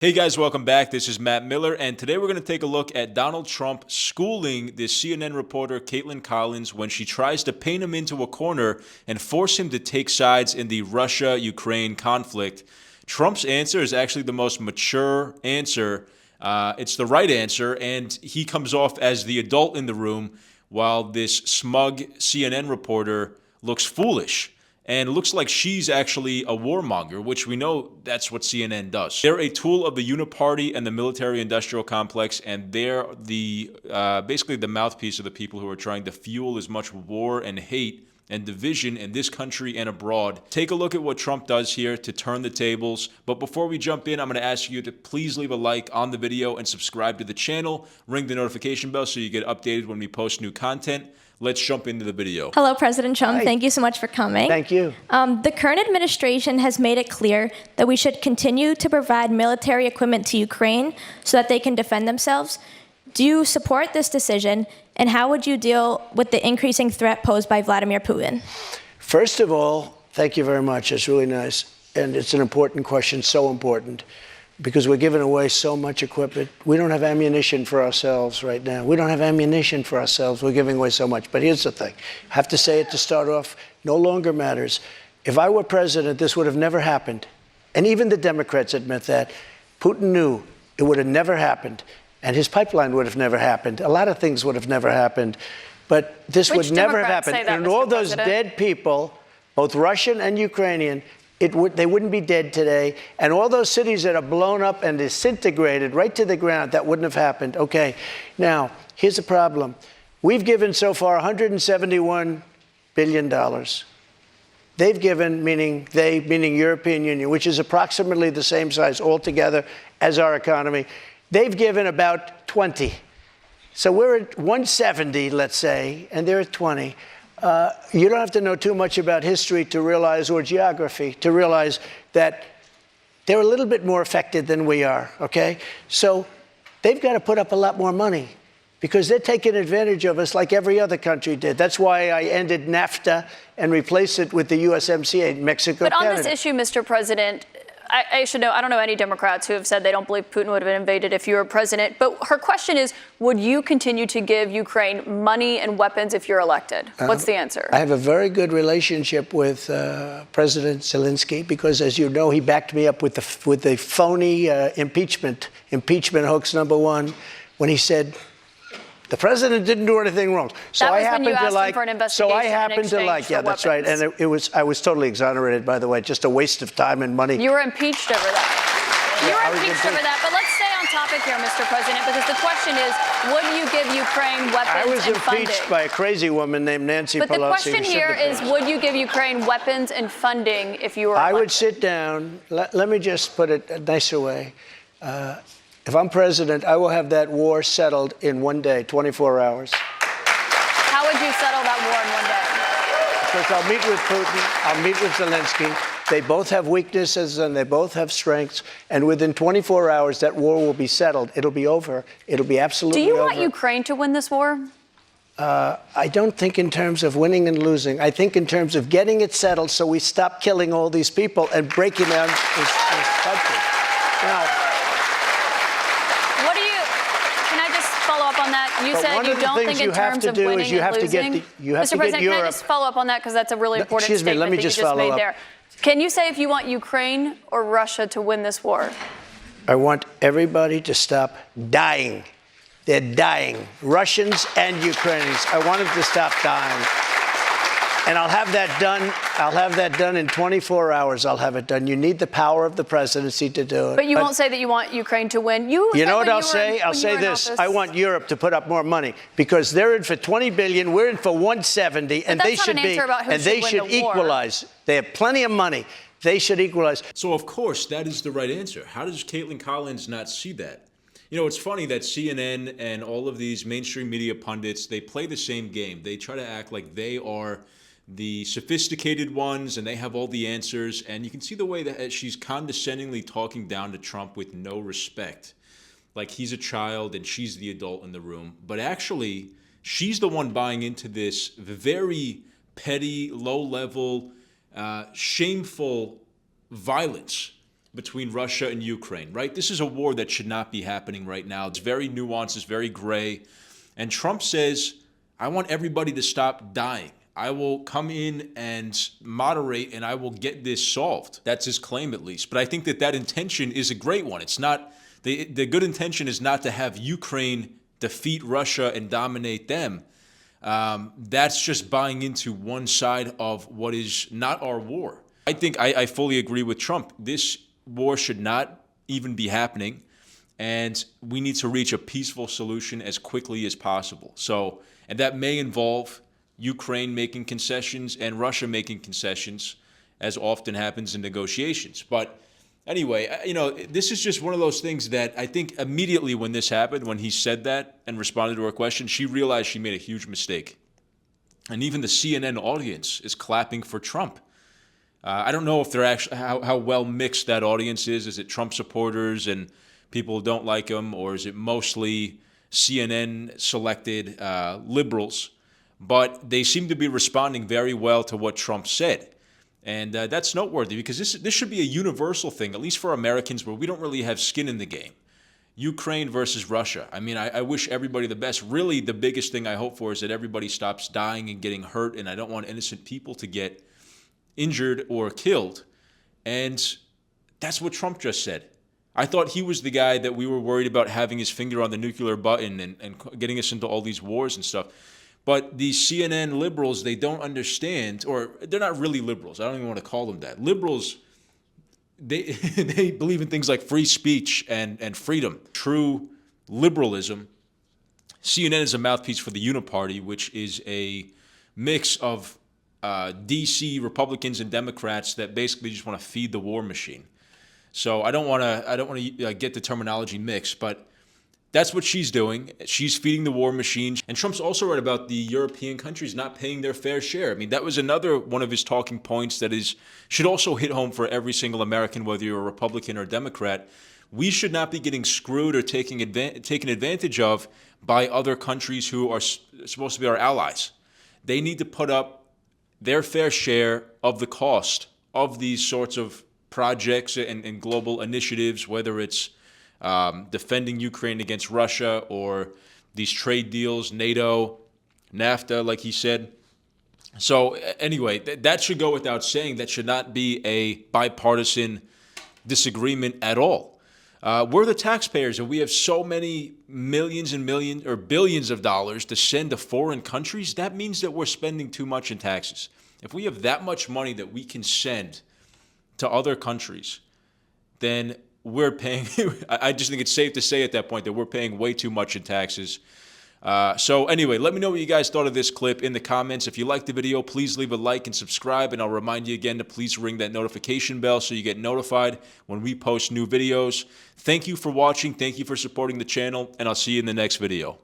Hey guys, welcome back. This is Matt Miller, and today we're going to take a look at Donald Trump schooling this CNN reporter, Caitlin Collins, when she tries to paint him into a corner and force him to take sides in the Russia-Ukraine conflict. Trump's answer is actually the most mature answer. It's the right answer, and he comes off as the adult in the room, while this smug CNN reporter looks foolish. And it looks like she's actually a warmonger, which we know that's what CNN does. They're a tool of the uniparty and the military-industrial complex, and they're the basically the mouthpiece of the people who are trying to fuel as much war and hate and division in this country and abroad. Take a look at what Trump does here to turn the tables. But before we jump in, I'm going to ask you to please leave a like on the video and subscribe to the channel. Ring the notification bell so you get updated when we post new content. Let's jump into the video. Hello, President Trump. Hi. Thank you so much for coming. Thank you. The current administration has made it clear that we should continue to provide military equipment to Ukraine so that they can defend themselves. Do you support this decision, and how would you deal with the increasing threat posed by Vladimir Putin? First of all, thank you very much. It's really nice. And it's an important question, so important, because we're giving away so much equipment. We don't have ammunition for ourselves right now. We don't have ammunition for ourselves. We're giving away so much. But here's the thing. I have to say it to start off. No longer matters. If I were president, this would have never happened. And even the Democrats admit that. Putin knew it would have never happened. And his pipeline would have never happened. A lot of things would have never happened. But this would never have happened. And all those dead people, both Russian and Ukrainian, they wouldn't be dead today. And all those cities that are blown up and disintegrated right to the ground, that wouldn't have happened. Okay, now, here's the problem. We've given so far $171 billion. They've given, meaning European Union, which is approximately the same size altogether as our economy. They've given about 20. So we're at 170, let's say, and they're at 20. You don't have to know too much about history to realize, or geography, to realize that they're a little bit more affected than we are, okay? So they've got to put up a lot more money because they're taking advantage of us like every other country did. That's why I ended NAFTA and replaced it with the USMCA, Mexico, But on Canada. this issue, Mr. President, I should know, I don't know any Democrats who have said they don't believe Putin would have invaded if you were president. But her question is, would you continue to give Ukraine money and weapons if you're elected? What's the answer? I have a very good relationship with President Zelensky because, as you know, he backed me up with the phony impeachment hoax #1 when he said the president didn't do anything wrong. So that was I happen when you to asked him for an investigation yeah, that's right. And I was totally exonerated, by the way, just a waste of time and money. You were impeached over that. You were impeached over that. But let's stay on topic here, Mr. President, because the question is, would you give Ukraine weapons I was and impeached funding? by a crazy woman named Nancy Pelosi. But the question here is, would you give Ukraine weapons and funding if you were elected? I would sit down. Let me just put it a nicer way. If I'm president, I will have that war settled in one day, 24 hours. How would you settle that war in one day? Because I'll meet with Putin, I'll meet with Zelensky. They both have weaknesses and they both have strengths. And within 24 hours, that war will be settled. It'll be over. It'll be absolutely over. Do you want Ukraine to win this war? I don't think in terms of winning and losing. I think in terms of getting it settled so we stop killing all these people and breaking down this country. Now, follow up on that? You said you don't think in terms of winning and losing. Mr. President, can I just follow up on that because that's a really important statement let me that just you just follow made up. there. Can you say if you want Ukraine or Russia to win this war? I want everybody to stop dying. They're dying, Russians and Ukrainians. I want them to stop dying. And I'll have that done. I'll have that done in 24 hours. I'll have it done. You need the power of the presidency to do it. But you won't say that you want Ukraine to win. You know what I'll say? I'll say this. I want Europe to put up more money because they're in for 20 billion. We're in for 170, and they should be. And they should equalize. They have plenty of money. They should equalize. So of course that is the right answer. How does Caitlin Collins not see that? You know, it's funny that CNN and all of these mainstream media pundits, they play the same game. They try to act like they are the sophisticated ones and they have all the answers. And you can see the way that she's condescendingly talking down to Trump with no respect. Like he's a child and she's the adult in the room. But actually, she's the one buying into this very petty, low-level, shameful violence between Russia and Ukraine, right? This is a war that should not be happening right now. It's very nuanced, it's very gray. And Trump says, I want everybody to stop dying. I will come in and moderate and I will get this solved. That's his claim, at least. But I think that intention is a great one. It's not, the good intention is not to have Ukraine defeat Russia and dominate them. That's just buying into one side of what is not our war. I think I fully agree with Trump. This war should not even be happening, and we need to reach a peaceful solution as quickly as possible. So, and that may involve Ukraine making concessions and Russia making concessions, as often happens in negotiations. But anyway, this is just one of those things that I think immediately when this happened, when he said that and responded to her question, she realized she made a huge mistake. And even the CNN audience is clapping for Trump. I don't know if they're actually how well mixed that audience is. Is it Trump supporters and people who don't like him, or is it mostly CNN selected liberals? But they seem to be responding very well to what Trump said. And that's noteworthy because this should be a universal thing, at least for Americans, where we don't really have skin in the game. Ukraine versus Russia. I mean, I wish everybody the best. Really, the biggest thing I hope for is that everybody stops dying and getting hurt, and I don't want innocent people to get injured or killed. And that's what Trump just said. I thought he was the guy that we were worried about having his finger on the nuclear button and getting us into all these wars and stuff. But these CNN liberals, they don't understand, or they're not really liberals. I don't even want to call them that. Liberals, they they believe in things like free speech and freedom. True liberalism. CNN is a mouthpiece for the Uniparty, which is a mix of DC Republicans and Democrats that basically just want to feed the war machine. So I don't want to get the terminology mixed, but that's what she's doing. She's feeding the war machine. And Trump's also right about the European countries not paying their fair share. I mean, that was another one of his talking points that should also hit home for every single American, whether you're a Republican or Democrat. We should not be getting screwed or taken advantage of by other countries who are supposed to be our allies. They need to put up their fair share of the cost of these sorts of projects and global initiatives, whether it's defending Ukraine against Russia or these trade deals, NATO, NAFTA, like he said. So anyway, that should go without saying. That should not be a bipartisan disagreement at all. We're the taxpayers, and we have so many millions and millions or billions of dollars to send to foreign countries. That means that we're spending too much in taxes. If we have that much money that we can send to other countries, then we're paying. I just think it's safe to say at that point that we're paying way too much in taxes. So anyway, let me know what you guys thought of this clip in the comments. If you liked the video, please leave a like and subscribe. And I'll remind you again to please ring that notification bell so you get notified when we post new videos. Thank you for watching. Thank you for supporting the channel. And I'll see you in the next video.